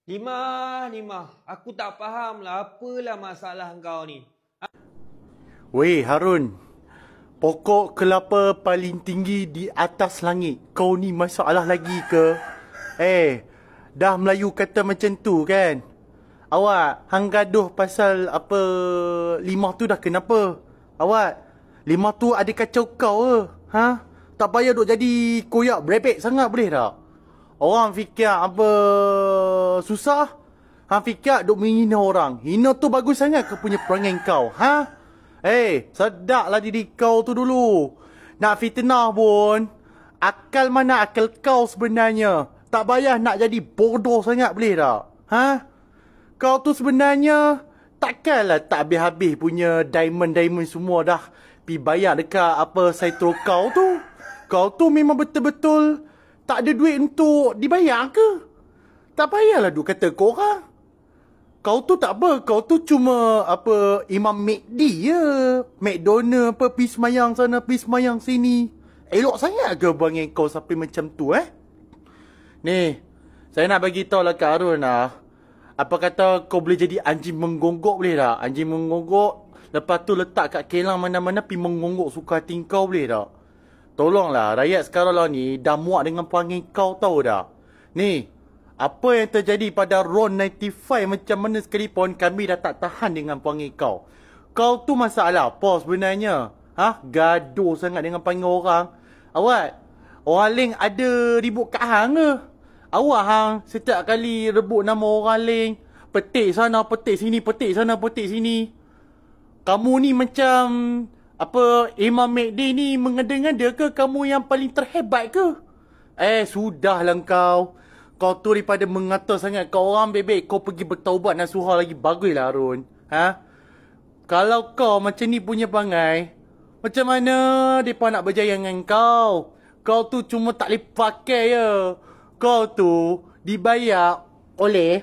Lima. Aku tak faham lah. Apalah masalah kau ni? Weh Harun, pokok kelapa paling tinggi di atas langit. Kau ni masalah lagi ke? Dah Melayu kata macam tu kan? Awak hang gaduh pasal apa limah tu dah kenapa? Awak, limah tu ada kacau kau ke? Ha? Tak payah duk jadi koyak berepek sangat boleh tak? Orang fikir apa susah? Hang fikir duk menghina orang. Hina tu bagus sangat ke punya perangai kau? Ha? Sedaklah diri kau tu dulu. Nak fitnah pun, akal mana akal kau sebenarnya? Tak payah nak jadi bodoh sangat boleh tak? Ha? Kau tu sebenarnya takkanlah tak habis-habis punya diamond semua dah pi bayar dekat apa Saitro kau tu. Kau tu memang betul-betul tak ada duit untuk dibayar ke? Tak payahlah duk kata korang. Kau tu tak apa, kau tu cuma apa Imam McD je. McDonald apa pi semayang sana pi semayang sini. Elok sangat ke bangai kau sampai macam tu Ni, saya nak bagi tahu lah Kak Harun lah. Apa kata kau boleh jadi anjing menggonggok boleh tak? Anjing menggonggok, lepas tu letak kat kelang mana-mana pi menggonggok suka hati kau boleh tak? Tolonglah, rakyat sekarang lah ni dah muak dengan perangai kau tahu dah. Ni, apa yang terjadi pada Ron 95 macam mana sekalipun kami dah tak tahan dengan perangai kau. Kau tu masalah apa sebenarnya? Gaduh sangat dengan panggil orang. Awak, orang lain ada ribut kat hang ke? Awak hang setiap kali rebut nama orang lain, petik sana, petik sini, petik sana, petik sini. Kamu ni macam apa Imam McD ni mengada-ngada ke kamu yang paling terhebat ke? Sudahlah kau. Kau tu daripada mengata sangat kau orang bebek, kau pergi bertaubat nasuhah lagi baguslah Harun. Kalau kau macam ni punya perangai, macam mana depa nak berjaya dengan kau? Kau tu cuma tak boleh pakai je. Kau tu dibayar oleh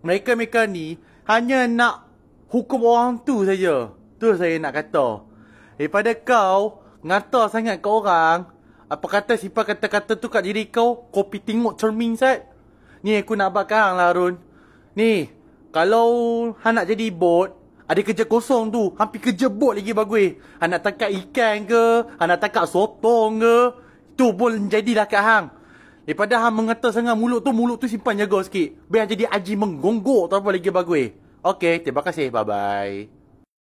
mereka-mereka ni hanya nak hukum orang tu saja. Tu saya nak kata. Daripada kau ngata sangat ke orang, apa kata sifat kata-kata tu kat diri kau, kau pergi tengok cermin Sat. Ni aku nak abad hang lah Harun. Ni, kalau hang nak jadi bot, ada kerja kosong tu, hampir kerja bot lagi bagus. Hang nak tangkap ikan ke, hang nak tangkap sotong ke, tu pun jadilah kat hang. Daripada hang mengata sangat mulut tu simpan jaga sikit. Biar jadi aji menggonggok tak apa lagi bagus. Okey, terima kasih. Bye-bye.